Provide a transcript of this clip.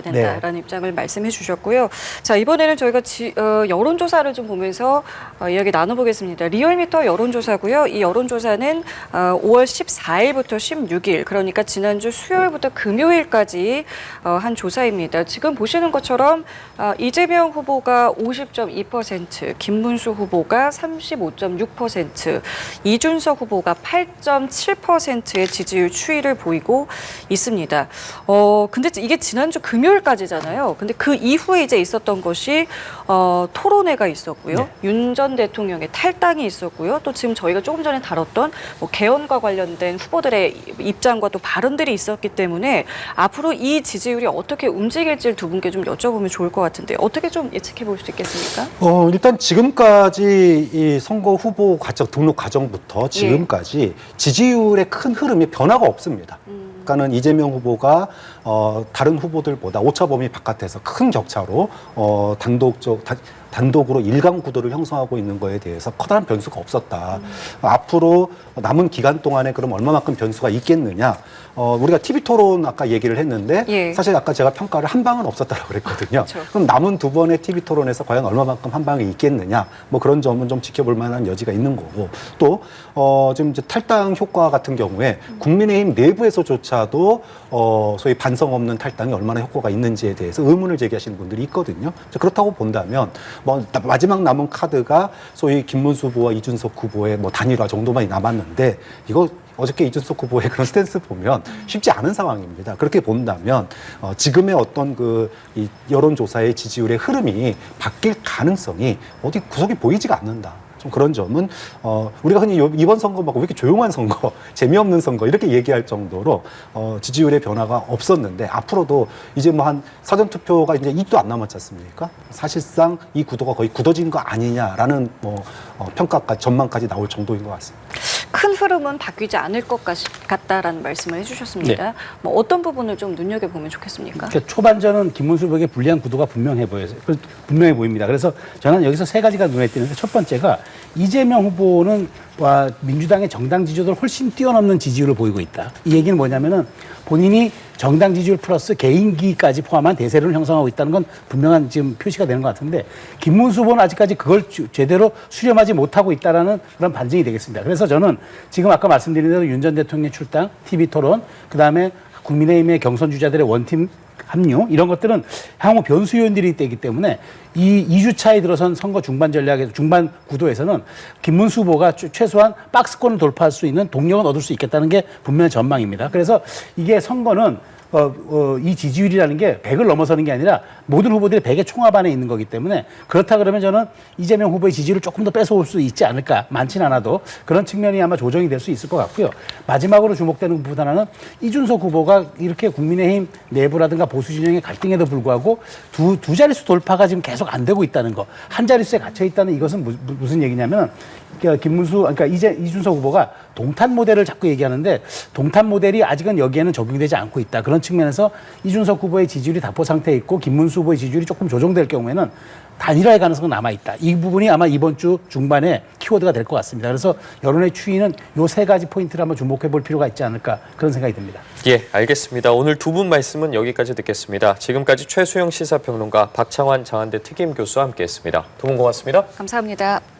된다라는 입장을 말씀해 주셨고요. 자, 이번에는 저희가 여론조사를 좀 보면서 이야기 나눠보겠습니다. 리얼미터 여론조사고요. 이 여론조사는 5월 14일부터 16일, 그러니까 지난주 수요일부터 금요일까지 한 조사입니다. 지금 보시는 것처럼 이재명 후보가 50.2%, 김문수 후보가 35.6%, 이준석 후보가 8.7%의 지지율 추이를 보이고 있습니다. 근데 이게 지난주 금요일까지잖아요. 근데 그 이후에 이제 있었던 것이 토론회가 있었고요. 네. 윤 전 대통령의 탈당이 있었고요. 또 지금 저희가 조금 전에 다뤘던 개헌과 관련된 후보들의 입장과 또 발언들이 있었기 때문에 앞으로 이 지지율이 어떻게 움직일지를 두 분께 좀 여쭤보면 좋을 것 같은데 어떻게 좀 예측해 볼 수 있겠습니까? 일단 지금까지 이 선거 후보 등록 과정부터 지금까지 지지율의 큰 흐름이 변화가 없습니다. 그러니까는 이재명 후보가 다른 후보들보다 오차 범위 바깥에서 큰 격차로 단독으로 일강 구도를 형성하고 있는 거에 대해서 커다란 변수가 없었다. 앞으로 남은 기간 동안에 그럼 얼마만큼 변수가 있겠느냐. 우리가 TV 토론 아까 얘기를 했는데 사실 아까 제가 평가를 한 방은 없었다고 그랬거든요. 그렇죠. 그럼 남은 두 번의 TV 토론에서 과연 얼마만큼 한 방이 있겠느냐. 뭐 그런 점은 좀 지켜볼 만한 여지가 있는 거고. 또 지금 이제 탈당 효과 같은 경우에 국민의힘 내부에서조차도 소위 반성 없는 탈당이 얼마나 효과가 있는지에 대해서 의문을 제기하시는 분들이 있거든요. 그렇다고 본다면 마지막 남은 카드가 소위 김문수 후보와 이준석 후보의 단일화 정도만 남았는데 이거 어저께 이준석 후보의 그런 스탠스 보면 쉽지 않은 상황입니다. 그렇게 본다면 지금의 어떤 이 여론조사의 지지율의 흐름이 바뀔 가능성이 어디 구석이 보이지가 않는다. 좀 그런 점은 우리가 흔히 이번 선거 막 왜 이렇게 조용한 선거, 재미없는 선거 이렇게 얘기할 정도로 지지율의 변화가 없었는데 앞으로도 이제 한 사전 투표가 이제 2도 안 남았지 않습니까? 사실상 이 구도가 거의 굳어진 거 아니냐라는 평가까지 전망까지 나올 정도인 것 같습니다. 큰 흐름은 바뀌지 않을 것 같다라는 말씀을 해주셨습니다. 네. 어떤 부분을 좀 눈여겨보면 좋겠습니까? 그러니까 초반전은 김문수 후보에게 불리한 구도가 분명해 보입니다. 그래서 저는 여기서 세 가지가 눈에 띄는데 첫 번째가 이재명 후보는 민주당의 정당 지지율을 훨씬 뛰어넘는 지지율을 보이고 있다. 이 얘기는 뭐냐면은 본인이 정당 지지율 플러스 개인기까지 포함한 대세를 형성하고 있다는 건 분명한 지금 표시가 되는 것 같은데 김문수 후보는 아직까지 그걸 제대로 수렴하지 못하고 있다라는 그런 반증이 되겠습니다. 그래서 저는 지금 아까 말씀드린 대로 윤 전 대통령의 출당, TV 토론, 그다음에 국민의힘의 경선 주자들의 원팀 합류 이런 것들은 향후 변수 요인들이 되기 때문에 이 2주차에 들어선 선거 중반 전략에서 중반 구도에서는 김문수 후보가 최소한 박스권을 돌파할 수 있는 동력은 얻을 수 있겠다는 게 분명한 전망입니다. 그래서 이게 선거는 이 지지율이라는 게 100을 넘어서는 게 아니라 모든 후보들이 100의 총합 안에 있는 거기 때문에 그렇다 그러면 저는 이재명 후보의 지지율을 조금 더 뺏어올 수 있지 않을까, 많진 않아도 그런 측면이 아마 조정이 될 수 있을 것 같고요. 마지막으로 주목되는 부분 하나는 이준석 후보가 이렇게 국민의힘 내부라든가 보수 진영의 갈등에도 불구하고 두 자릿수 돌파가 지금 계속 안 되고 있다는 거, 한 자릿수에 갇혀 있다는 이것은 무슨 얘기냐면 그러니까 이준석 후보가 동탄 모델을 자꾸 얘기하는데 동탄 모델이 아직은 여기에는 적용되지 않고 있다. 그런 측면에서 이준석 후보의 지지율이 답보 상태에 있고 김문수 후보의 지지율이 조금 조정될 경우에는 단일화의 가능성은 남아있다. 이 부분이 아마 이번 주 중반에 키워드가 될 것 같습니다. 그래서 여론의 추이는 이 세 가지 포인트를 한번 주목해 볼 필요가 있지 않을까 그런 생각이 듭니다. 예, 알겠습니다. 오늘 두 분 말씀은 여기까지 듣겠습니다. 지금까지 최수영 시사평론가, 박창환 장한대 특임 교수와 함께했습니다. 두 분 고맙습니다. 감사합니다.